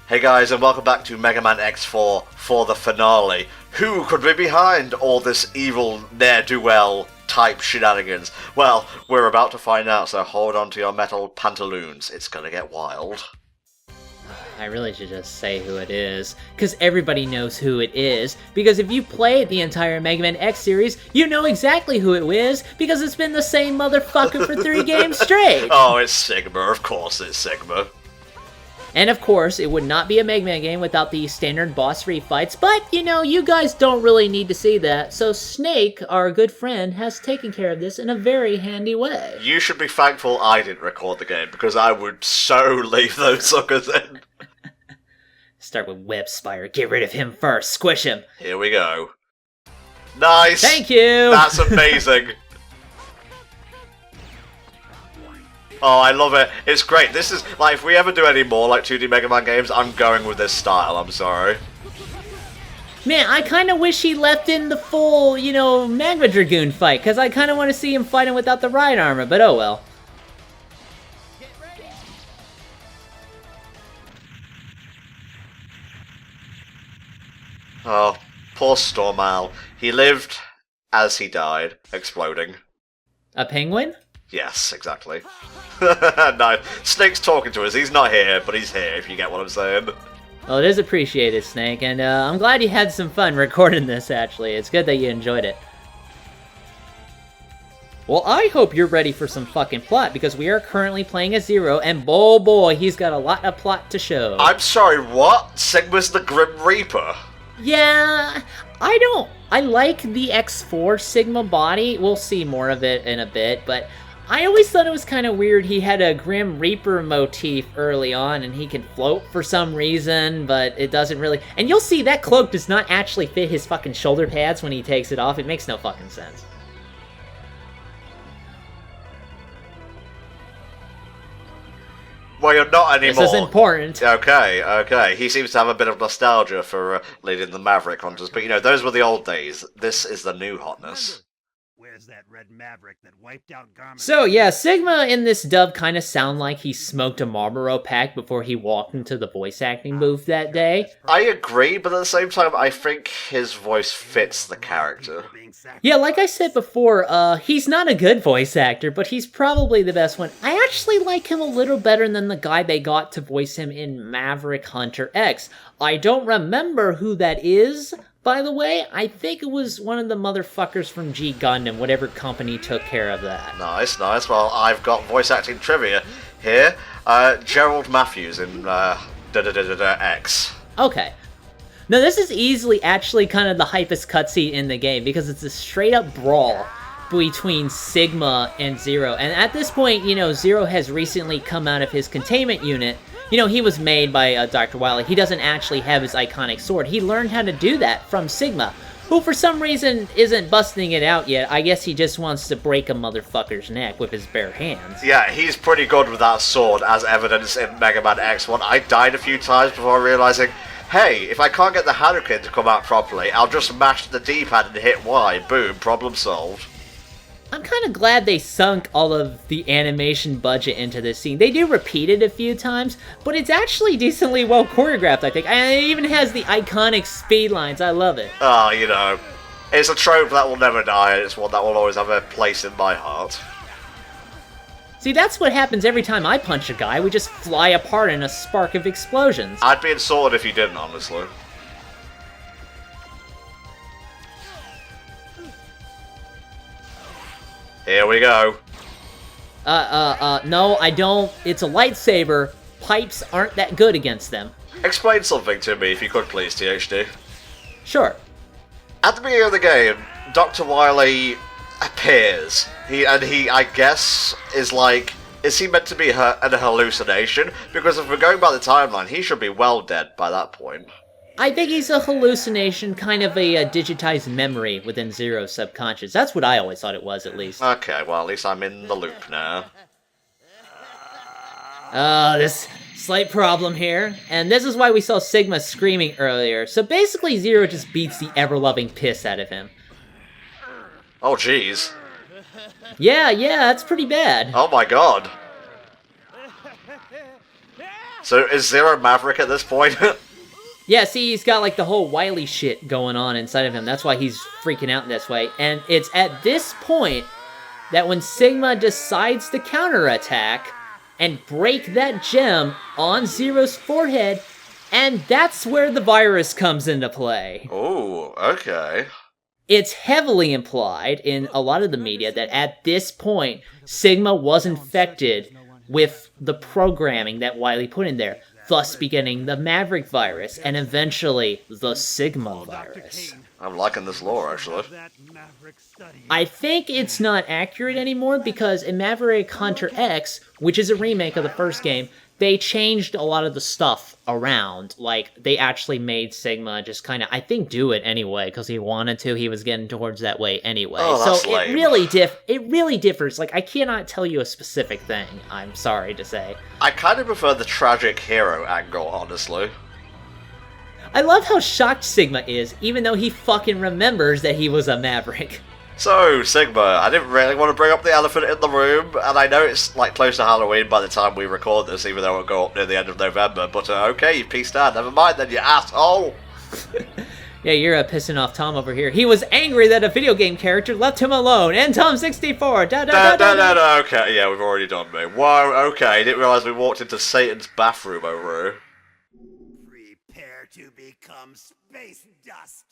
Hey guys, and welcome back to Mega Man X4 for the finale. Who could be behind all this evil ne'er-do-well type shenanigans? Well, we're about to find out, so hold on to your metal pantaloons. It's gonna get wild. I really should just say who it is, because everybody knows who it is, because if you played the entire Mega Man X series, you know exactly who it is, because it's been the same motherfucker for 3 games straight! Oh, it's Sigma, of course it's Sigma. And of course, it would not be a Mega Man game without the standard boss fights, but, you know, you guys don't really need to see that, so Snake, our good friend, has taken care of this in a very handy way. You should be thankful I didn't record the game, because I would so leave those suckers in. Start with Web Spire, get rid of him first, squish him! Here we go. Nice! Thank you! That's amazing! Oh, I love it. It's great. This is, like, if we ever do any more, like, 2D Mega Man games, I'm going with this style, I'm sorry. Man, I kind of wish he left in the full, you know, Magma Dragoon fight, because I kind of want to see him fighting without the ride armor, but oh well. Oh, poor Stormal. He lived as he died, exploding. A penguin? Yes, exactly. No, Snake's talking to us. He's not here, but he's here, if you get what I'm saying. Well, it is appreciated, Snake, and I'm glad you had some fun recording this, actually. It's good that you enjoyed it. Well, I hope you're ready for some fucking plot, because we are currently playing as Zero, and oh boy, he's got a lot of plot to show. I'm sorry, what? Sigma's the Grim Reaper? Yeah, I like the X4 Sigma body. We'll see more of it in a bit, but I always thought it was kind of weird he had a Grim Reaper motif early on, and he can float for some reason, but it doesn't really... And you'll see that cloak does not actually fit his fucking shoulder pads when he takes it off. It makes no fucking sense. Well, you're not anymore. This is important. Okay. He seems to have a bit of nostalgia for leading the Maverick hunters, but you know, those were the old days. This is the new hotness. Where's that red Maverick that wiped out Garmin? So yeah, Sigma in this dub kind of sound like he smoked a Marlboro pack before he walked into the voice acting booth that day. I agree, but at the same time, I think his voice fits the character. Yeah, like I said before, he's not a good voice actor, but he's probably the best one. I actually like him a little better than the guy they got to voice him in Maverick Hunter X. I don't remember who that is, by the way. I think it was one of the motherfuckers from G Gundam, whatever company took care of that. Nice. Well, I've got voice acting trivia here. Gerald Matthews in X. Okay. Now, this is easily actually kind of the hypest cutscene in the game, because it's a straight-up brawl between Sigma and Zero. And at this point, you know, Zero has recently come out of his containment unit. You know, he was made by Dr. Wily. He doesn't actually have his iconic sword. He learned how to do that from Sigma, who for some reason isn't busting it out yet. I guess he just wants to break a motherfucker's neck with his bare hands. Yeah, he's pretty good with that sword, as evidenced in Mega Man X1. I died a few times before realizing, hey, if I can't get the Hadouken to come out properly, I'll just mash the D-pad and hit Y. Boom, problem solved. I'm kind of glad they sunk all of the animation budget into this scene. They do repeat it a few times, but it's actually decently well choreographed, I think. And it even has the iconic speed lines. I love it. Oh, you know, it's a trope that will never die, and it's one that will always have a place in my heart. See, that's what happens every time I punch a guy. We just fly apart in a spark of explosions. I'd be insulted if you didn't, honestly. Here we go. No, I don't. It's a lightsaber. Pipes aren't that good against them. Explain something to me, if you could, please, THD. Sure. At the beginning of the game, Dr. Wily appears. He, I guess, is he meant to be an hallucination? Because if we're going by the timeline, he should be well dead by that point. I think he's a hallucination, kind of a digitized memory within Zero's subconscious. That's what I always thought it was, at least. Okay, well, at least I'm in the loop now. This slight problem here. And this is why we saw Sigma screaming earlier. So basically, Zero just beats the ever-loving piss out of him. Oh, jeez. Yeah, that's pretty bad. Oh my god. So is Zero Maverick at this point? Yeah, see, he's got like the whole Wily shit going on inside of him. That's why he's freaking out in this way. And it's at this point that when Sigma decides to counterattack and break that gem on Zero's forehead, and that's where the virus comes into play. Oh, okay. It's heavily implied in a lot of the media that at this point, Sigma was infected with the programming that Wily put in there, thus beginning the Maverick virus, and eventually the Sigma virus. I'm liking this lore, actually. I think it's not accurate anymore because in Maverick Hunter X, which is a remake of the first game, they changed a lot of the stuff around. Like, they actually made Sigma just kind of, I think, do it anyway, because he wanted to. He was getting towards that way anyway. Oh, that's so lame. It really differs. Like, I cannot tell you a specific thing, I'm sorry to say. I kind of prefer the tragic hero angle, honestly. I love how shocked Sigma is, even though he fucking remembers that he was a Maverick. So, Sigma, I didn't really want to bring up the elephant in the room, and I know it's like close to Halloween by the time we record this, even though it'll go up near the end of November, but okay, you pieced out, never mind then, you asshole! Yeah, you're pissing off Tom over here. He was angry that a video game character left him alone, and Tom64, No, okay, yeah, we've already done me. Whoa, okay, didn't realise we walked into Satan's bathroom over here. Prepare to become space dust.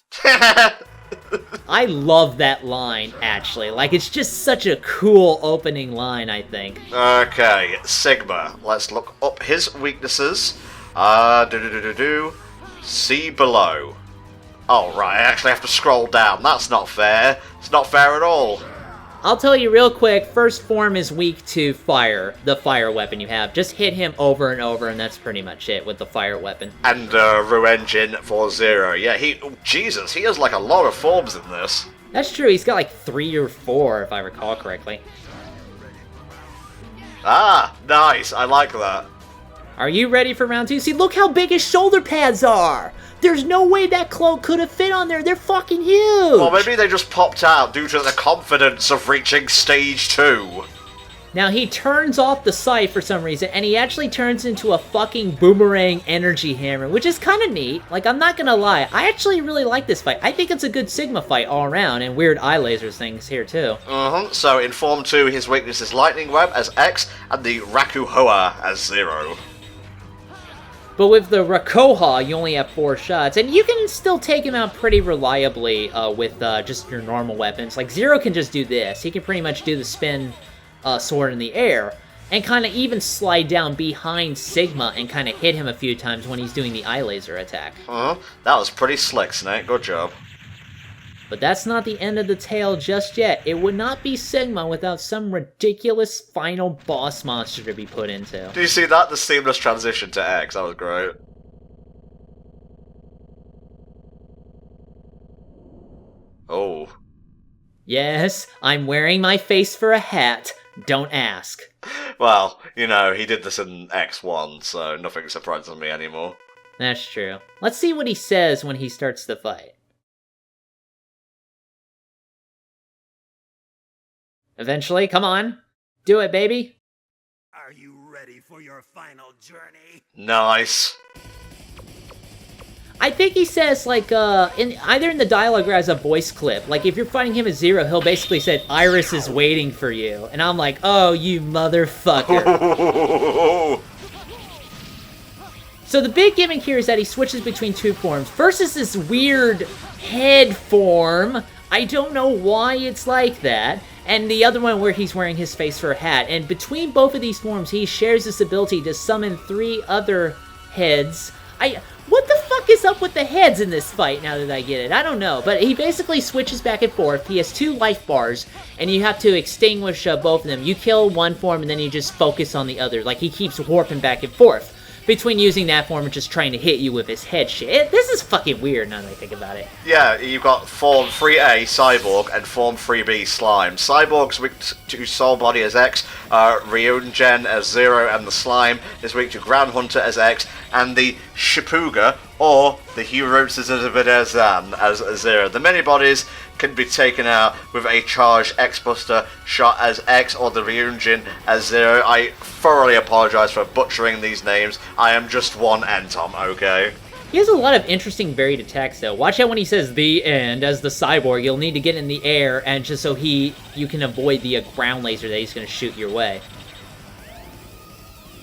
I love that line, actually. Like, it's just such a cool opening line, I think. Okay, Sigma. Let's look up his weaknesses. See below. Oh, right, I actually have to scroll down. That's not fair. It's not fair at all. I'll tell you real quick, first form is weak to fire, the fire weapon you have. Just hit him over and over, and that's pretty much it with the fire weapon. And, Ruenjin for Zero. Yeah, Jesus, he has like a lot of forms in this. That's true, he's got like 3 or 4, if I recall correctly. Ah, nice, I like that. Are you ready for round 2? See, look how big his shoulder pads are! There's no way that cloak could have fit on there, they're fucking huge! Well, maybe they just popped out due to the confidence of reaching stage 2. Now, he turns off the sight for some reason, and he actually turns into a fucking boomerang energy hammer, which is kind of neat. Like, I'm not gonna lie, I actually really like this fight. I think it's a good Sigma fight all around, and weird eye lasers things here, too. So, in Form 2, his weakness is Lightning Web as X, and the Rakuhoa as Zero. But with the Rakoha, you only have 4 shots, and you can still take him out pretty reliably with just your normal weapons. Like, Zero can just do this. He can pretty much do the spin sword in the air, and kind of even slide down behind Sigma and kind of hit him a few times when he's doing the eye laser attack. That was pretty slick, Snake. Good job. But that's not the end of the tale just yet. It would not be Sigma without some ridiculous final boss monster to be put into. Did you see that? The seamless transition to X. That was great. Oh. Yes, I'm wearing my face for a hat. Don't ask. Well, you know, he did this in X1, so nothing surprises me anymore. That's true. Let's see what he says when he starts the fight. Eventually, come on. Do it, baby. Are you ready for your final journey? Nice. I think he says, like, either in the dialogue or as a voice clip, like, if you're fighting him at Zero, he'll basically say, Iris is waiting for you. And I'm like, oh, you motherfucker. So the big gimmick here is that he switches between 2 forms. First is this weird head form. I don't know why it's like that. And the other one where he's wearing his face for a hat. And between both of these forms, he shares this ability to summon 3 other heads. What the fuck is up with the heads in this fight now that I get it? I don't know. But he basically switches back and forth. He has 2 life bars, and you have to extinguish both of them. You kill one form, and then you just focus on the other. Like, he keeps warping back and forth between using that form and just trying to hit you with his head shit. This is fucking weird now that I think about it. Yeah, you've got Form 3A, Cyborg, and Form 3B, Slime. Cyborg's weak to Soul Body as X, Ryunjen as Zero, and the Slime is weak to Ground Hunter as X, and the Shipuga, or the Hero Zan as Zero. The many bodies can be taken out with a charged X-Buster shot as X or the Ryujin as Zero. I thoroughly apologize for butchering these names. I am just one Entom, okay? He has a lot of interesting varied attacks, though. Watch out when he says "the end" as the cyborg. You'll need to get in the air, and just so you can avoid the ground laser that he's going to shoot your way.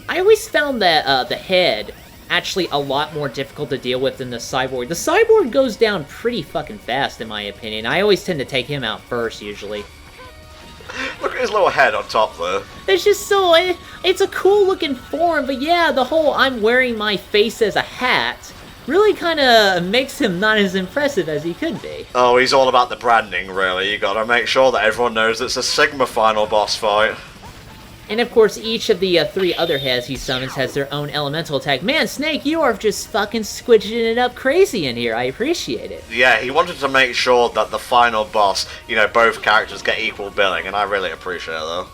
I always found that the head actually a lot more difficult to deal with than the cyborg. The cyborg goes down pretty fucking fast, in my opinion. I always tend to take him out first, usually. Look at his little head on top there. It's just so... It's a cool-looking form, but yeah, the whole I'm wearing my face as a hat really kind of makes him not as impressive as he could be. Oh, he's all about the branding, really. You gotta make sure that everyone knows it's a Sigma final boss fight. And of course, each of the 3 other heads he summons has their own elemental attack. Man, Snake, you are just fucking squidging it up crazy in here. I appreciate it. Yeah, he wanted to make sure that the final boss, you know, both characters get equal billing, and I really appreciate that.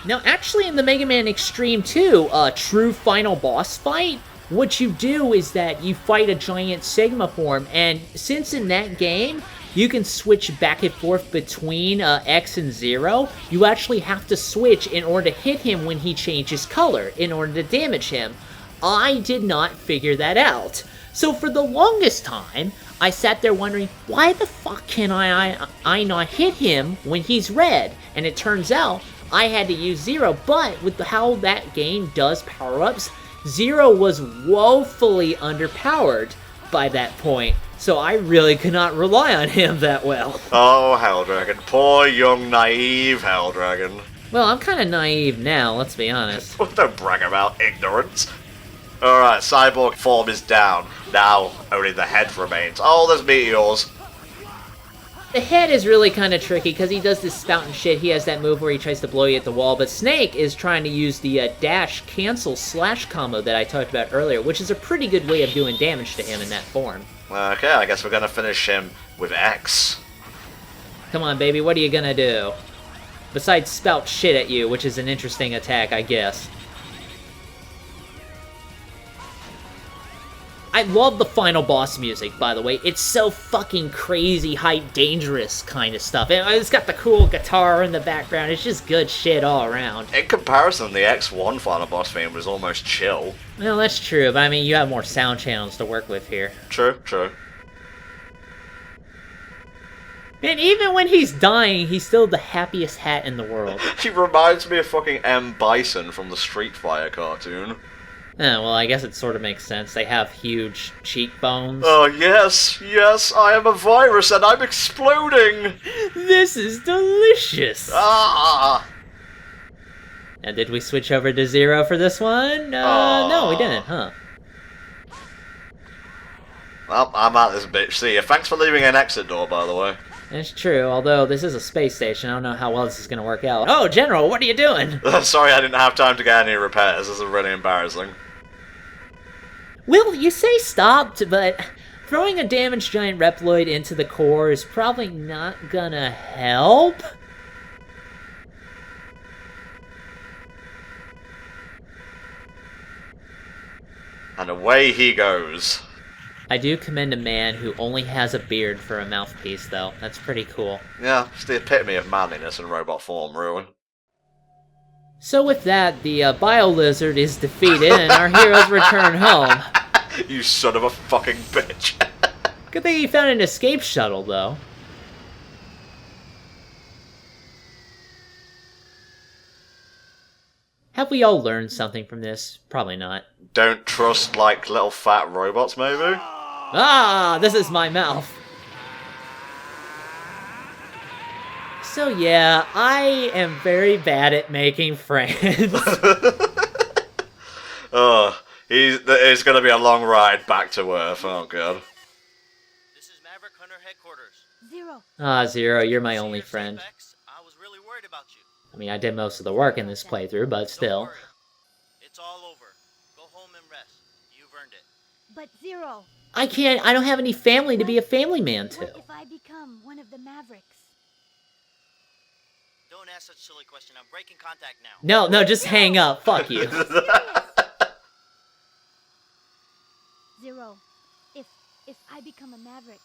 Now, actually, in the Mega Man Extreme 2, true final boss fight, what you do is that you fight a giant Sigma form, and since in that game, you can switch back and forth between X and Zero, you actually have to switch in order to hit him when he changes color, in order to damage him. I did not figure that out. So for the longest time, I sat there wondering, why the fuck can I not hit him when he's red? And it turns out, I had to use Zero, but with how that game does power-ups, Zero was woefully underpowered by that point, so I really could not rely on him that well. Oh, Helldragon. Poor young, naive Helldragon. Well, I'm kind of naive now, let's be honest. Don't brag about ignorance. Alright, cyborg form is down. Now, only the head remains. Oh, there's meteors. The head is really kind of tricky because he does this spout and shit. He has that move where he tries to blow you at the wall, but Snake is trying to use the dash cancel slash combo that I talked about earlier, which is a pretty good way of doing damage to him in that form. Okay, I guess we're gonna finish him with X. Come on, baby, what are you gonna do? Besides spout shit at you, which is an interesting attack, I guess. I love the final boss music, by the way. It's so fucking crazy, hype, dangerous kind of stuff. It's got the cool guitar in the background. It's just good shit all around. In comparison, the X1 final boss theme was almost chill. Well, that's true, but I mean, you have more sound channels to work with here. True, true. And even when he's dying, he's still the happiest hat in the world. He reminds me of fucking M. Bison from the Street Fighter cartoon. Oh, well, I guess it sort of makes sense. They have huge cheekbones. Oh, yes, yes, I am a virus and I'm exploding! This is delicious! Ah! And did we switch over to Zero for this one? No, we didn't, huh? Well, I'm out this bitch. See ya. Thanks for leaving an exit door, by the way. It's true, although this is a space station, I don't know how well this is gonna work out. Oh, General, what are you doing? Sorry I didn't have time to get any repairs. This is really embarrassing. Well, you say stopped, but throwing a damaged giant Reploid into the core is probably not gonna help. And away he goes. I do commend a man who only has a beard for a mouthpiece, though. That's pretty cool. Yeah, it's the epitome of manliness in robot form, really. So with that, the Bio-Lizard is defeated and our heroes return home. You son of a fucking bitch. Good thing he found an escape shuttle, though. Have we all learned something from this? Probably not. Don't trust, like, little fat robots, maybe? Ah, this is my mouth. So yeah, I am very bad at making friends. Oh, it's gonna be a long ride back to Earth, oh god. This is Maverick Hunter headquarters. Zero. Ah, Zero, you're my only friend. I was really worried about you. I mean, I did most of the work in this playthrough, but Don't still. worry. It's all over. Go home and rest. You've earned it. But Zero, I don't have any family to be a family man to. what if I become one of the Mavericks? Don't ask such a silly question. I'm breaking contact now. No, just hang up. Fuck you. Zero, if I become a Maverick,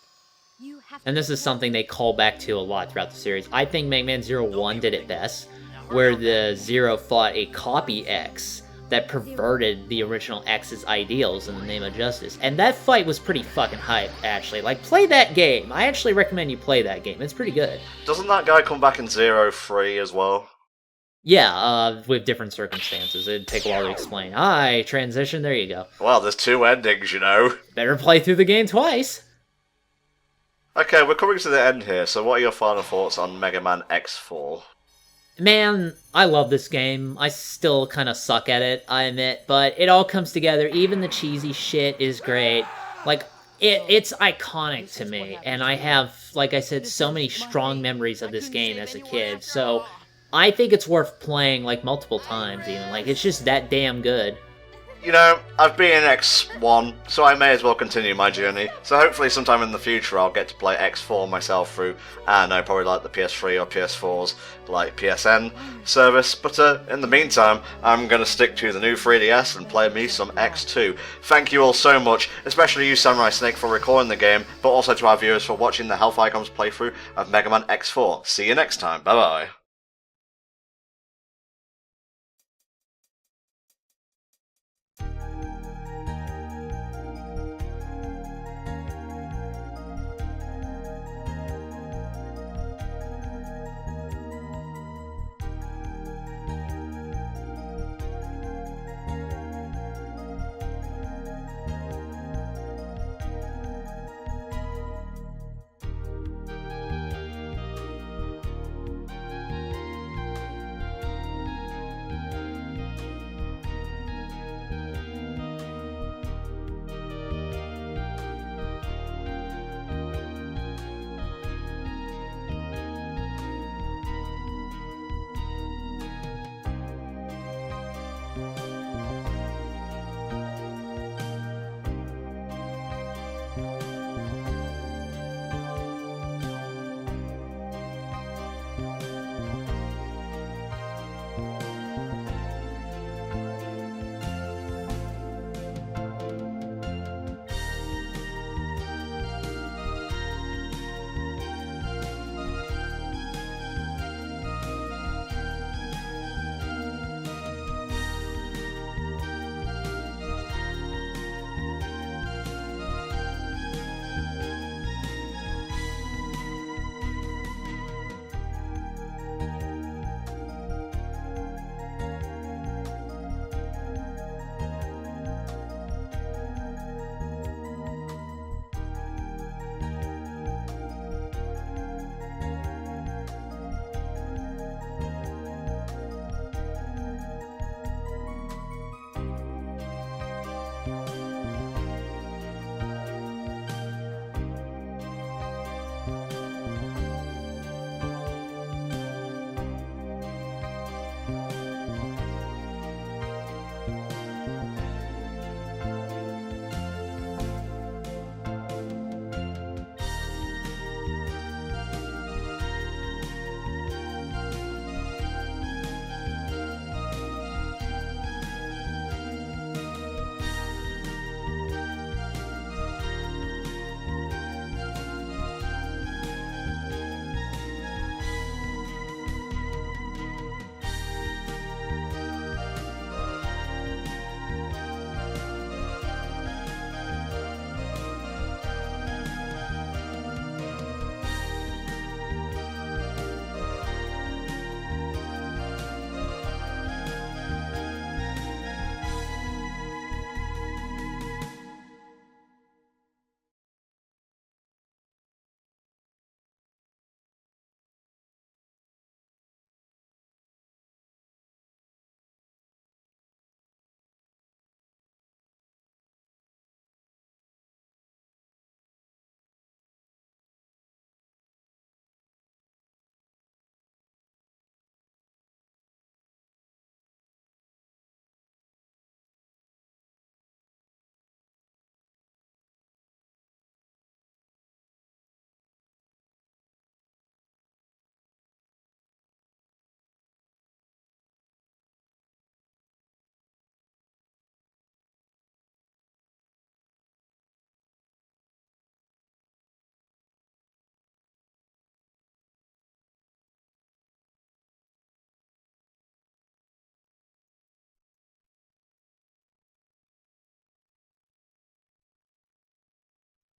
You have And to this is go. something they call back to a lot throughout the series. I think Mega Man Zero 1 did it best, where the Zero fought a copy X that perverted the original X's ideals in the name of justice. And that fight was pretty fucking hype, actually. Like, play that game. I actually recommend you play that game. It's pretty good. Doesn't that guy come back in Zero 3 as well? Yeah, with different circumstances. It'd take a while to explain. Hi, transition, there you go. Well, there's 2 endings, you know. Better play through the game twice. Okay, we're coming to the end here, so what are your final thoughts on Mega Man X4? Man, I love this game. I still kind of suck at it, I admit, but it all comes together. Even the cheesy shit is great. Like, it's iconic to me, and I have, like I said, so many strong memories of this game as a kid, so I think it's worth playing, like, multiple times even. Like, it's just that damn good. You know, I've been X1, so I may as well continue my journey. So hopefully sometime in the future I'll get to play X4 myself through, I don't know, probably like the PS3 or PS4's, like, PSN service. But in the meantime, I'm going to stick to the new 3DS and play me some X2. Thank you all so much, especially you Samurai Snake for recording the game, but also to our viewers for watching the HellfireComms playthrough of Mega Man X4. See you next time, bye bye.